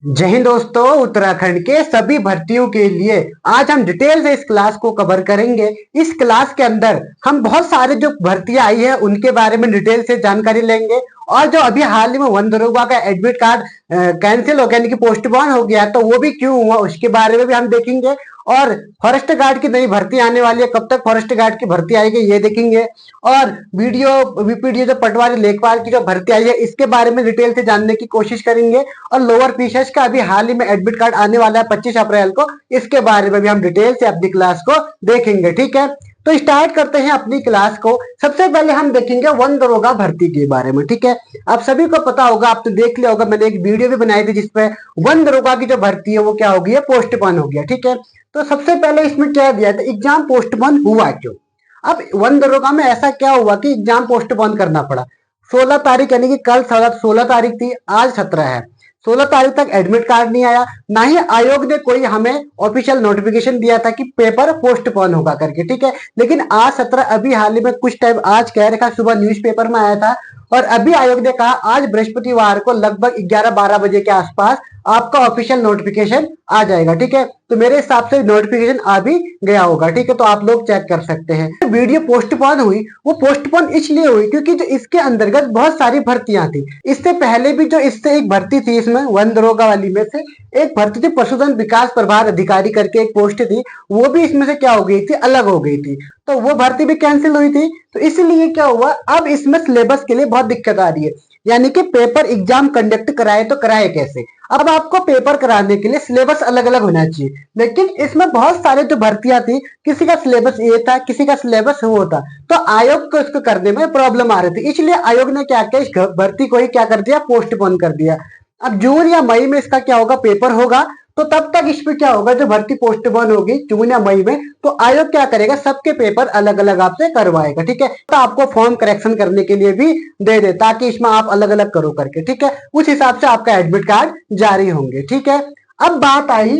जय हिंद दोस्तों। उत्तराखंड के सभी भर्तियों के लिए आज हम डिटेल से इस क्लास को कवर करेंगे। इस क्लास के अंदर हम बहुत सारे जो भर्तियां आई है उनके बारे में डिटेल से जानकारी लेंगे और जो अभी हाल ही में वन दरोगा का एडमिट कार्ड कैंसिल हो गया यानी कि पोस्टपोन हो गया तो वो भी क्यों हुआ उसके बारे में भी हम देखेंगे। और फॉरेस्ट गार्ड की नई भर्ती आने वाली है, कब तक फॉरेस्ट गार्ड की भर्ती आएगी ये देखेंगे। और वीडियो वीपीडीओ जो पटवारी लेखपाल की जो भर्ती आई है इसके बारे में डिटेल से जानने की कोशिश करेंगे। और लोअर पीसेस का अभी हाल ही में एडमिट कार्ड आने वाला है 25 अप्रैल को, इसके बारे में भी हम डिटेल से अपनी क्लास को देखेंगे। ठीक है, तो स्टार्ट करते हैं अपनी क्लास को। सबसे पहले हम देखेंगे वन दरोगा भर्ती के बारे में। ठीक है, आप सभी को पता होगा, आप तो देख लिया होगा, मैंने एक वीडियो भी बनाई थी जिसपे वन दरोगा की जो भर्ती है वो क्या हो गई है, पोस्टपोन हो गया। ठीक है, तो सबसे पहले इसमें क्या दिया था, एग्जाम पोस्टपोन हुआ क्यों। अब वन दरोगा में ऐसा क्या हुआ कि एग्जाम पोस्टपोन करना पड़ा। 16 तारीख यानी कि कल 16 तारीख थी, आज 17 है। 16 तारीख तक एडमिट कार्ड नहीं आया, ना ही आयोग ने कोई हमें ऑफिशियल नोटिफिकेशन दिया था कि पेपर पोस्टपोन होगा करके। ठीक है, लेकिन आज 17 अभी हाल ही में कुछ टाइम आज कह रखा, सुबह न्यूज़पेपर में आया था और अभी आयोग ने कहा आज बृहस्पतिवार को लगभग 11-12 बजे के आसपास आपका ऑफिशियल नोटिफिकेशन आ जाएगा। ठीक है, तो मेरे हिसाब से नोटिफिकेशन आ भी गया होगा। ठीक है, तो आप लोग चेक कर सकते हैं। वीडियो पोस्टपोन हुई, वो पोस्टपोन इसलिए हुई क्योंकि जो इसके अंतर्गत बहुत सारी भर्तियां थी। इससे पहले भी जो इससे एक भर्ती थी, इसमें वन दरोगा वाली में से एक भर्ती थी, पशुधन विकास प्रभार अधिकारी करके एक पोस्ट थी, वो भी इसमें से क्या हो गई थी, अलग हो गई थी। तो वो भर्ती भी कैंसिल हुई थी। तो इसलिए क्या हुआ, अब इसमें सिलेबस के लिए बहुत दिक्कत आ रही है, यानी कि पेपर एग्जाम कंडक्ट कराए तो कराए कैसे। अब आपको पेपर कराने के लिए सिलेबस अलग अलग होना चाहिए, लेकिन इसमें बहुत सारे जो भर्तियां थी, किसी का सिलेबस ये था, किसी का सिलेबस वो था, तो आयोग को इसको करने में प्रॉब्लम आ रही थी। इसलिए आयोग ने क्या किया, इस भर्ती को ही क्या कर दिया, पोस्टपोन कर दिया। अब जून या मई में इसका क्या होगा, पेपर होगा, तो तब तक इसमें क्या होगा, जो भर्ती पोस्टपोन होगी जून या मई में, तो आयोग क्या करेगा, सबके पेपर अलग अलग आपसे करवाएगा। ठीक है, तो आपको फॉर्म करेक्शन करने के लिए भी दे दे, ताकि इसमें आप अलग अलग करो करके। ठीक है, उस हिसाब से आपका एडमिट कार्ड जारी होंगे। ठीक है, अब बात आई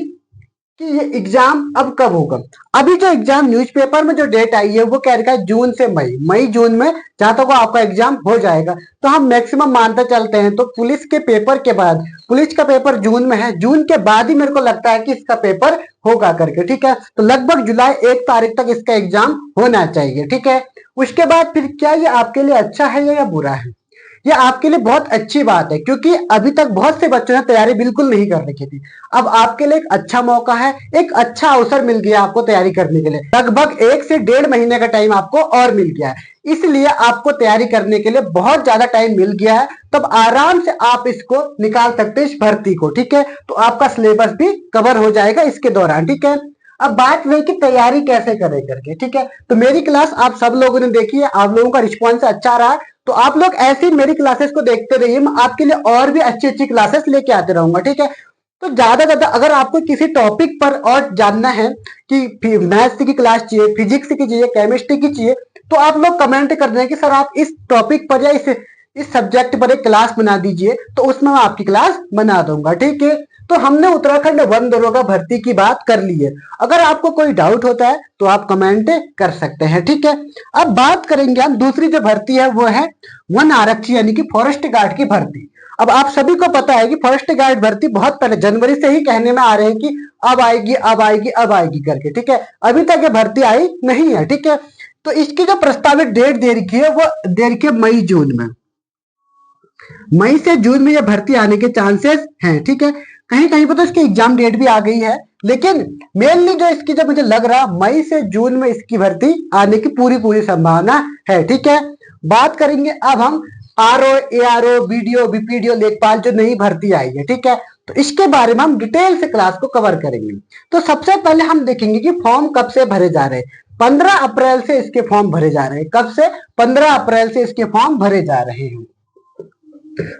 कि ये एग्जाम अब कब होगा। अभी जो एग्जाम न्यूज़पेपर में जो डेट आई है वो कह रखा है जून से मई, मई जून में जहां तक आपका एग्जाम हो जाएगा। तो हम मैक्सिमम मानते चलते हैं, तो पुलिस के पेपर के बाद, पुलिस का पेपर जून में है, जून के बाद ही मेरे को लगता है कि इसका पेपर होगा करके। ठीक है, तो लगभग जुलाई 1 तारीख तक इसका एग्जाम होना चाहिए। ठीक है, उसके बाद फिर क्या ये आपके लिए अच्छा है या बुरा है। ये आपके लिए बहुत अच्छी बात है, क्योंकि अभी तक बहुत से बच्चों ने तैयारी बिल्कुल नहीं कर रखी थी। अब आपके लिए एक अच्छा मौका है, एक अच्छा अवसर मिल गया आपको तैयारी करने के लिए। लगभग 1 से 1.5 महीने का टाइम आपको और मिल गया है, इसलिए आपको तैयारी करने के लिए बहुत ज्यादा टाइम मिल गया है। तब आराम से आप इसको निकाल सकते हैं, इस भर्ती को। ठीक है, तो आपका सिलेबस भी कवर हो जाएगा इसके दौरान। ठीक है, अब बात रही कि तैयारी कैसे करें करके। ठीक है, तो मेरी क्लास आप सब लोगों ने देखी है, आप लोगों का रिस्पॉन्स अच्छा रहा है, तो आप लोग ऐसे ही मेरी क्लासेस को देखते रहिए, मैं आपके लिए और भी अच्छी अच्छी क्लासेस लेके आते रहूंगा। ठीक है, तो ज्यादा ज्यादा अगर आपको किसी टॉपिक पर और जानना है कि मैथ्स की क्लास चाहिए, फिजिक्स की चाहिए, केमिस्ट्री की चाहिए, तो आप लोग कमेंट कर दें कि सर आप इस टॉपिक पर या इस सब्जेक्ट पर एक क्लास बना दीजिए, तो उसमें मैं आपकी क्लास बना दूंगा। ठीक है, तो हमने उत्तराखंड वन दरोगा भर्ती की बात कर ली है। अगर आपको कोई डाउट होता है तो आप कमेंट कर सकते हैं। ठीक है, अब बात करेंगे हम दूसरी जो भर्ती है वो है वन आरक्षी यानी कि फॉरेस्ट गार्ड की भर्ती। अब आप सभी को पता है कि फॉरेस्ट गार्ड भर्ती बहुत पहले जनवरी से ही कहने में आ रहे हैं कि अब आएगी अब आएगी अब आएगी करके। ठीक है, अभी तक ये भर्ती आई नहीं है। ठीक है, तो इसकी जो प्रस्तावित डेट दे रखी है वो दे रखी है मई जून में, मई से जून में ये भर्ती आने के चांसेस हैं। ठीक है, कहीं कहीं पर तो इसकी एग्जाम डेट भी आ गई है, लेकिन मेनली जो इसकी जो मुझे लग रहा मई से जून में इसकी भर्ती आने की पूरी पूरी संभावना है। ठीक है, बात करेंगे अब हम R O A R O BDO BPDO लेखपाल जो नई भर्ती आई है। ठीक है, तो इसके बारे में हम डिटेल से क्लास को कवर करेंगे। तो सबसे पहले हम देखेंगे कि फॉर्म कब से भरे जा रहे हैं। 15 अप्रैल से इसके फॉर्म भरे जा रहे हैं। कब से, 15 अप्रैल से इसके फॉर्म भरे जा रहे हैं।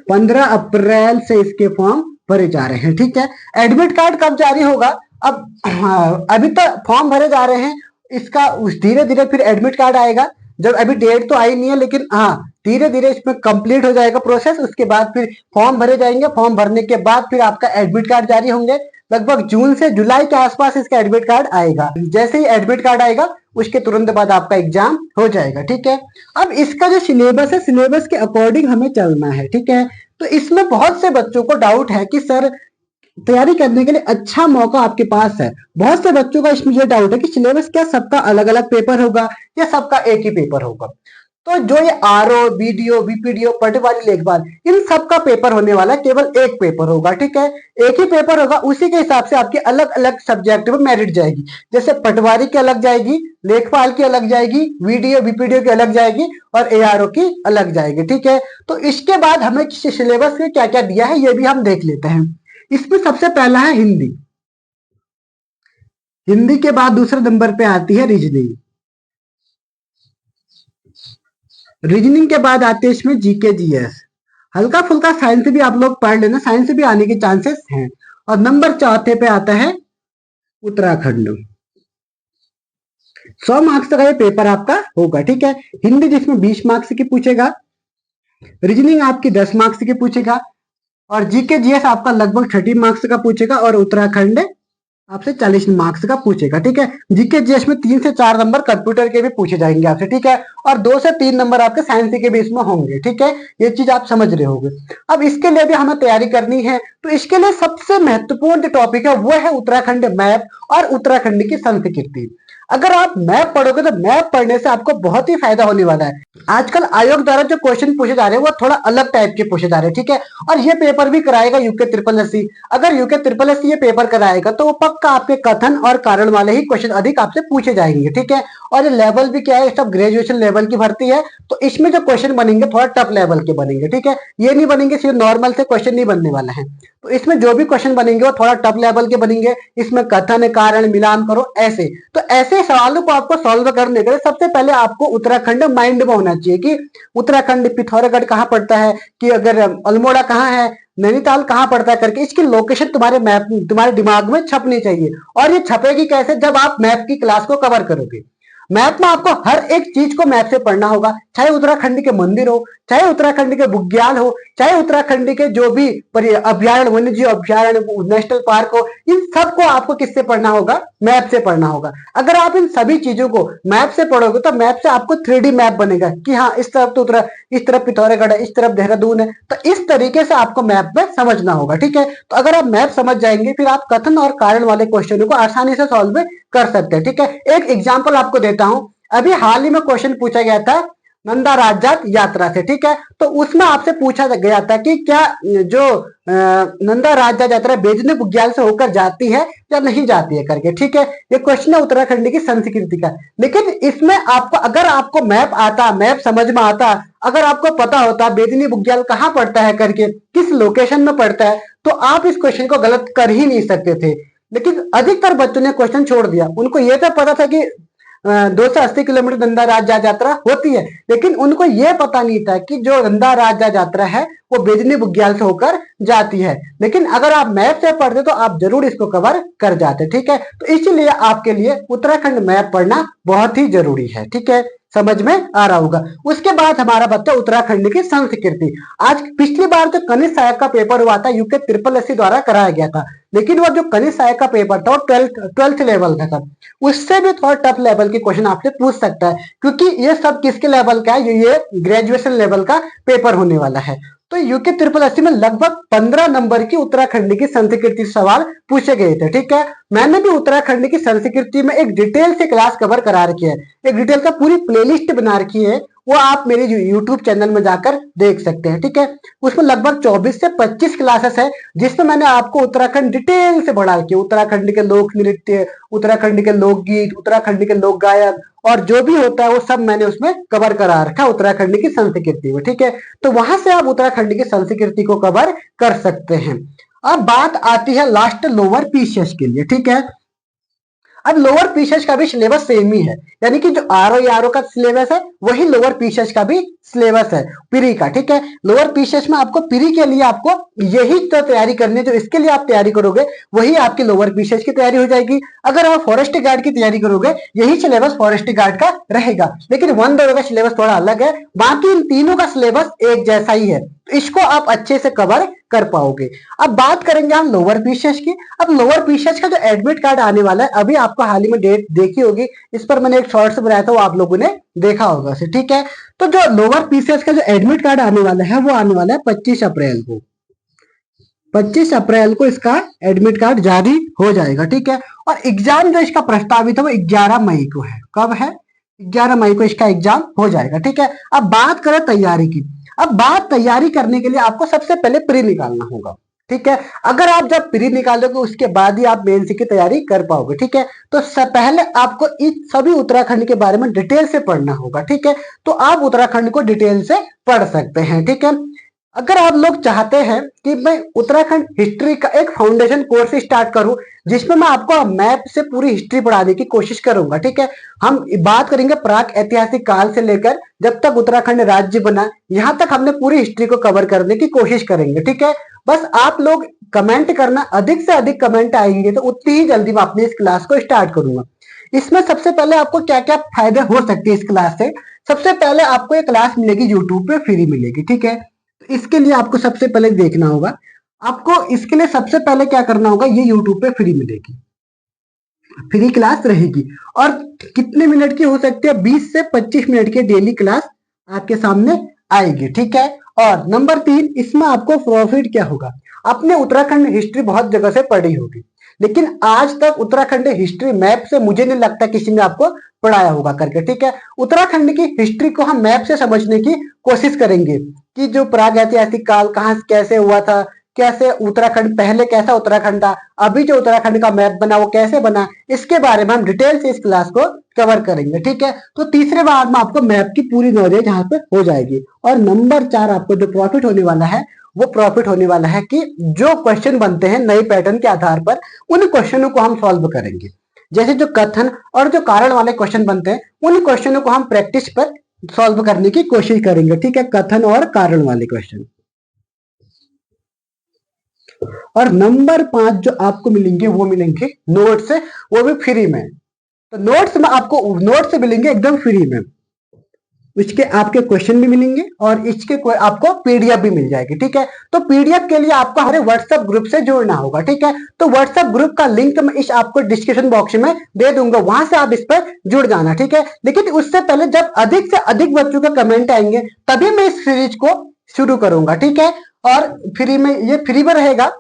15 अप्रैल से इसके फॉर्म भरे जा रहे हैं। ठीक है, एडमिट कार्ड कब जारी होगा। अब अभी तो फॉर्म भरे जा रहे हैं, इसका धीरे धीरे फिर एडमिट कार्ड आएगा। जब अभी डेट तो आई नहीं है, लेकिन हाँ धीरे धीरे इसमें कंप्लीट हो जाएगा प्रोसेस। उसके बाद फिर फॉर्म भरे जाएंगे, फॉर्म भरने के बाद फिर आपका एडमिट कार्ड जारी होंगे। लगभग जून से जुलाई के आसपास इसका एडमिट कार्ड आएगा। जैसे ही एडमिट कार्ड आएगा उसके तुरंत बाद आपका एग्जाम हो जाएगा। ठीक है, अब इसका जो सिलेबस है, सिलेबस के अकॉर्डिंग हमें चलना है। ठीक है, तो इसमें बहुत से बच्चों को डाउट है कि सर तैयारी करने के लिए अच्छा मौका आपके पास है। बहुत से बच्चों का इसमें ये डाउट है कि सिलेबस क्या सबका अलग अलग पेपर होगा या सबका एक ही पेपर होगा। तो जो ये आरओ, बीडीओ, बीपीडीओ, पटवारी, लेखपाल, इन सब का पेपर होने वाला है, केवल एक पेपर होगा। ठीक है, एक ही पेपर होगा, उसी के हिसाब से आपकी अलग अलग सब्जेक्ट में मेरिट जाएगी। जैसे पटवारी की अलग जाएगी, लेखपाल की अलग जाएगी, वीडीओ बीपीडीओ की अलग जाएगी और एआरओ की अलग जाएगी। ठीक है, तो इसके बाद हमें सिलेबस में क्या क्या दिया है ये भी हम देख लेते हैं। इसमें सबसे पहला है हिंदी। हिंदी के बाद दूसरे नंबर पे आती है रीजनिंग। रीजनिंग के बाद आते हैं इसमें जीके जीएस। हल्का फुल्का साइंस भी आप लोग पढ़ लेना, साइंस से भी आने के चांसेस हैं। और नंबर चौथे पे आता है उत्तराखंड। 100 मार्क्स का ये पेपर आपका होगा। ठीक है, हिंदी जिसमें 20 मार्क्स की पूछेगा, रीजनिंग आपकी 10 मार्क्स की पूछेगा और जीके जीएस आपका लगभग 30 मार्क्स का पूछेगा और उत्तराखंड आपसे 40 मार्क्स का पूछेगा। ठीक है, जीके जीएस में 3 से 4 नंबर कंप्यूटर के भी पूछे जाएंगे आपसे। ठीक है, और 2 से 3 नंबर आपके साइंस के भी इसमें होंगे। ठीक है, ये चीज आप समझ रहे होंगे। अब इसके लिए भी हमें तैयारी करनी है, तो इसके लिए सबसे महत्वपूर्ण जो टॉपिक है वो है उत्तराखंड मैप और उत्तराखंड की संस्कृति। अगर आप मैप पढ़ोगे तो मैप पढ़ने से आपको बहुत ही फायदा होने वाला है। आजकल आयोग द्वारा जो क्वेश्चन पूछे जा रहे हैं वो थोड़ा अलग टाइप के पूछे जा रहे हैं। ठीक है, और ये पेपर भी कराएगा यूके ट्रिपल एससी। अगर यूके ट्रिपल एससी ये पेपर कराएगा तो वो पक्का आपके कथन और कारण वाले ही क्वेश्चन अधिक आपसे पूछे जाएंगे। ठीक है, और ये लेवल भी क्या है, सब ग्रेजुएशन लेवल की भर्ती है, तो इसमें जो क्वेश्चन बनेंगे थोड़ा टफ लेवल के बनेंगे। ठीक है, ये नहीं बनेंगे सिर्फ नॉर्मल से क्वेश्चन नहीं बनने वाला है, तो इसमें जो भी क्वेश्चन बनेंगे वो थोड़ा टफ लेवल के बनेंगे। इसमें कथन, कारण, मिलान करो, ऐसे तो ऐसे सवालों को आपको सॉल्व करने के लिए सबसे पहले आपको उत्तराखंड माइंड में होना चाहिए कि उत्तराखंड पिथौरागढ़ कहाँ पड़ता है, कि अगर अल्मोड़ा कहाँ है, नैनीताल कहाँ पड़ता है करके इसकी लोकेशन तुम्हारे मैप, तुम्हारे दिमाग में छपनी चाहिए। और ये छपेगी कैसे, जब आप मैप की क्लास को कवर करोगे। मैप में आपको हर एक चीज को मैप से पढ़ना होगा, चाहे उत्तराखंड के मंदिर हो, चाहे उत्तराखंड के बुग्याल हो, चाहे उत्तराखंड के जो भी अभ्यारण्य, वन्य जीव अभ्यारण्य, नेशनल पार्क हो, इन सबको आपको किससे पढ़ना होगा, मैप से पढ़ना होगा। अगर आप इन सभी चीजों को मैप से पढ़ोगे तो मैप से आपको 3D मैप बनेगा कि हाँ इस तरफ तो इस तरफ पिथौरागढ़ है, इस तरफ देहरादून है, तो इस तरीके से आपको मैप में समझना होगा। ठीक है, तो अगर आप मैप समझ जाएंगे फिर आप कथन और कारण वाले क्वेश्चनों को आसानी से सॉल्व कर सकते हैं। ठीक है, एक एग्जाम्पल आपको देता हूं। अभी हाल ही में क्वेश्चन पूछा गया था नंदा राजजात यात्रा से। ठीक है, तो उसमें आपसे पूछा गया था कि क्या जो नंदा राजजात यात्रा बेजनी बुग्याल से होकर जाती है या नहीं जाती है करके। ठीक है, ये क्वेश्चन है उत्तराखंड की संस्कृति का। लेकिन इसमें आपको, अगर आपको मैप आता, मैप समझ में आता, अगर आपको पता होता बेजनी बुग्याल कहाँ पड़ता है करके, किस लोकेशन में पड़ता है, तो आप इस क्वेश्चन को गलत कर ही नहीं सकते थे। लेकिन अधिकतर बच्चों ने क्वेश्चन छोड़ दिया। उनको यह तो पता था कि 280 किलोमीटर नंदा राजजात यात्रा होती है, लेकिन उनको यह पता नहीं था कि जो नंदा राजजात यात्रा है वो बेजनी बुग्याल से होकर जाती है। लेकिन अगर आप मैप से पढ़ते तो आप जरूर इसको कवर कर जाते। ठीक है, तो इसीलिए आपके लिए उत्तराखंड मैप पढ़ना बहुत ही जरूरी है। ठीक है, समझ में आ रहा होगा। उसके बाद हमारा बच्चा उत्तराखंड की संस्कृति। आज पिछली बार जो कनिष्ठ सहायक का पेपर हुआ था यूके ट्रिपल एससी द्वारा कराया गया था, लेकिन वो जो कनिष्ठ सहायक का पेपर था वो ट्वेल्थ लेवल का था। उससे भी थोड़ा टफ लेवल के क्वेश्चन आपसे पूछ सकता है, क्योंकि ये सब किसके लेवल का है, ये ग्रेजुएशन लेवल का पेपर होने वाला है। तो यूके ट्रिपल एससी में लगभग 15 नंबर की उत्तराखंड की संस्कृति सवाल पूछे गए थे। ठीक है, मैंने भी उत्तराखंड की संस्कृति में एक डिटेल से क्लास कवर करा रखी है, एक डिटेल का पूरी प्लेलिस्ट बना रखी है, वो आप मेरे यूट्यूब चैनल में जाकर देख सकते हैं। ठीक है, उसमें लगभग 24 से 25 क्लासेस है, जिसमें मैंने आपको उत्तराखंड डिटेल से बढ़ा रखी है। उत्तराखंड के लोक नृत्य, उत्तराखंड के लोकगीत, उत्तराखंड के लोक गायक और जो भी होता है वो सब मैंने उसमें कवर करा रखा है उत्तराखंड की संस्कृति में। ठीक है, तो वहां से आप उत्तराखंड की संस्कृति को कवर कर सकते हैं। अब बात आती है लास्ट लोअर पीसीएस के लिए। ठीक है, अब लोअर पीसीएस का भी सिलेबस सेम ही है, यानी कि जो आरओ का सिलेबस है वही लोअर पीसीएस का भी सिलेबस है प्री का। ठीक है, लोअर पीसीएस में आपको प्री के लिए आपको यही तो तैयारी करनी है, जो इसके लिए आप तैयारी करोगे वही आपकी लोअर पीसीएस की तैयारी हो जाएगी। अगर आप फॉरेस्ट गार्ड की तैयारी करोगे यही सिलेबस फॉरेस्ट गार्ड का रहेगा, लेकिन वन दौड़ का सिलेबस थोड़ा अलग है। बाकी इन तीनों का सिलेबस एक जैसा ही है, तो इसको आप अच्छे से कवर कर पाओगे। अब बात करेंगे हम लोअर पीसीएस की। अब लोअर पीसीएस का जो एडमिट कार्ड आने वाला है, अभी आपको हाल ही में डेट देखी होगी, इस पर मैंने एक शॉर्ट्स बनाया था, वो आप लोगों ने देखा होगा। ठीक है, तो जो लोअर पीसीएस का जो एडमिट कार्ड आने वाला है वो आने वाला है 25 अप्रैल को। 25 अप्रैल को इसका एडमिट कार्ड जारी हो जाएगा, ठीक है। और एग्जाम जो इसका प्रस्तावित है वो 11 मई को है। कब है? 11 मई को इसका एग्जाम हो जाएगा, ठीक है। अब बात करें तैयारी की। अब बात तैयारी करने के लिए आपको सबसे पहले प्री निकालना होगा, ठीक है। अगर आप जब प्री निकालोगे उसके बाद ही आप मेंस की तैयारी कर पाओगे, ठीक है। तो पहले आपको इस सभी उत्तराखंड के बारे में डिटेल से पढ़ना होगा, ठीक है। तो आप उत्तराखंड को डिटेल से पढ़ सकते हैं, ठीक है। अगर आप लोग चाहते हैं कि मैं उत्तराखंड हिस्ट्री का एक फाउंडेशन कोर्स स्टार्ट करूं जिसमें मैं आपको मैप से पूरी हिस्ट्री पढ़ाने की कोशिश करूंगा, ठीक है। हम बात करेंगे प्राक ऐतिहासिक काल से लेकर जब तक उत्तराखंड राज्य बना, यहां तक हमने पूरी हिस्ट्री को कवर करने की कोशिश करेंगे, ठीक है। बस आप लोग कमेंट करना, अधिक से अधिक कमेंट आएंगे तो उतनी ही जल्दी मैं अपनी इस क्लास को स्टार्ट करूंगा। इसमें सबसे पहले आपको क्या क्या फायदे हो सकते हैं इस क्लास से। सबसे पहले आपको ये क्लास मिलेगी यूट्यूब पे, फ्री मिलेगी, ठीक है। तो इसके लिए आपको सबसे पहले देखना होगा, आपको इसके लिए सबसे पहले क्या करना होगा, ये यूट्यूब पे फ्री मिलेगी, फ्री क्लास रहेगी। और कितने मिनट की हो सकती है? 20 से 25 मिनट की डेली क्लास आपके सामने आएगी, ठीक है। और नंबर 3, इसमें आपको प्रॉफिट क्या होगा? आपने उत्तराखंड हिस्ट्री बहुत जगह से पढ़ी होगी, लेकिन आज तक उत्तराखंड हिस्ट्री मैप से मुझे नहीं लगता किसी ने आपको पढ़ाया होगा करके, ठीक है। उत्तराखंड की हिस्ट्री को हम मैप से समझने की कोशिश करेंगे कि जो प्राग ऐतिहासिक काल कहाँ कैसे हुआ था, कैसे उत्तराखंड पहले कैसा उत्तराखंड था, अभी जो उत्तराखंड का मैप बना वो कैसे बना, इसके बारे में हम डिटेल से इस क्लास को कवर करेंगे, ठीक है। तो तीसरे बार में आपको मैप की पूरी नॉलेज यहाँ पे हो जाएगी। और नंबर 4, आपको जो प्रॉफिट होने वाला है वो प्रॉफिट होने वाला है कि जो क्वेश्चन बनते हैं नए पैटर्न के आधार पर, उन क्वेश्चनों को हम सॉल्व करेंगे। जैसे जो कथन और जो कारण वाले क्वेश्चन बनते हैं, उन क्वेश्चनों को हम प्रैक्टिस पर सॉल्व करने की कोशिश करेंगे, ठीक है। कथन और कारण वाले क्वेश्चन। और नंबर 5 जो आपको मिलेंगे वो मिलेंगे नोट्स, वो भी फ्री में। तो नोट्स में आपको नोट्स मिलेंगे एकदम फ्री में, इसके आपके क्वेश्चन भी मिलेंगे और इसके आपको पीडीएफ भी मिल जाएगी, ठीक है। तो पीडीएफ के लिए आपको हमारे व्हाट्सएप ग्रुप से जुड़ना होगा, ठीक है। तो व्हाट्सएप ग्रुप का लिंक मैं इस आपको डिस्क्रिप्शन बॉक्स में दे दूंगा, वहां से आप इस पर जुड़ जाना, ठीक है। लेकिन उससे पहले जब अधिक से अधिक बच्चों के कमेंट आएंगे तभी मैं इस सीरीज को शुरू करूंगा, ठीक है। और फ्री में, ये फ्री में रहेगा।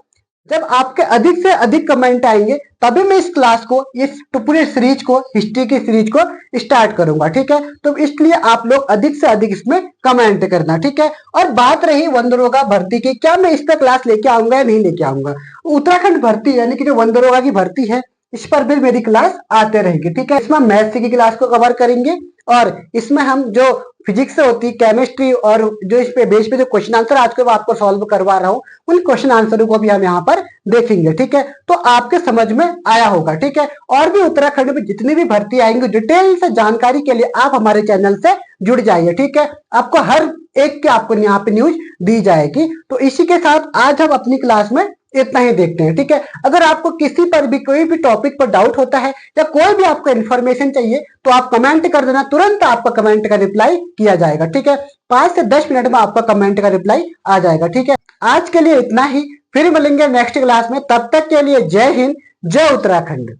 जब आपके अधिक से अधिक कमेंट आएंगे तभी मैं इस क्लास को, इस पूरे सीरीज को, हिस्ट्री की सीरीज को स्टार्ट करूंगा, ठीक है। तो इसलिए आप लोग अधिक से अधिक इसमें कमेंट करना, ठीक है। और बात रही वनदरोगा भर्ती की, क्या मैं इस पर क्लास लेके आऊंगा या नहीं लेके आऊंगा? उत्तराखंड भर्ती यानी कि जो वनदरोगा की भर्ती है, इस पर भी मेरी क्लास आते रहेगी, ठीक है। इसमें मैथ्स की क्लास को कवर करेंगे और इसमें हम जो फिजिक्स से होती, केमिस्ट्री और जो इस पे बेस पे जो क्वेश्चन आंसर आज को आपको सॉल्व करवा रहा हूँ, उन क्वेश्चन आंसरों को भी हम यहाँ पर देखेंगे, ठीक है। तो आपके समझ में आया होगा, ठीक है। और भी उत्तराखंड में जितनी भी भर्ती आएंगी, डिटेल से जानकारी के लिए आप हमारे चैनल से जुड़ जाइए, ठीक है। आपको हर एक के आपको यहाँ पे न्यूज दी जाएगी। तो इसी के साथ आज हम अपनी क्लास में इतना ही देखते हैं, ठीक है। अगर आपको किसी पर भी कोई भी टॉपिक पर डाउट होता है या कोई भी आपको इन्फॉर्मेशन चाहिए तो आप कमेंट कर देना, तुरंत आपका कमेंट का रिप्लाई किया जाएगा, ठीक है। 5 से 10 मिनट में आपका कमेंट का रिप्लाई आ जाएगा, ठीक है। आज के लिए इतना ही, फिर मिलेंगे नेक्स्ट क्लास में। तब तक के लिए जय हिंद, जय उत्तराखंड।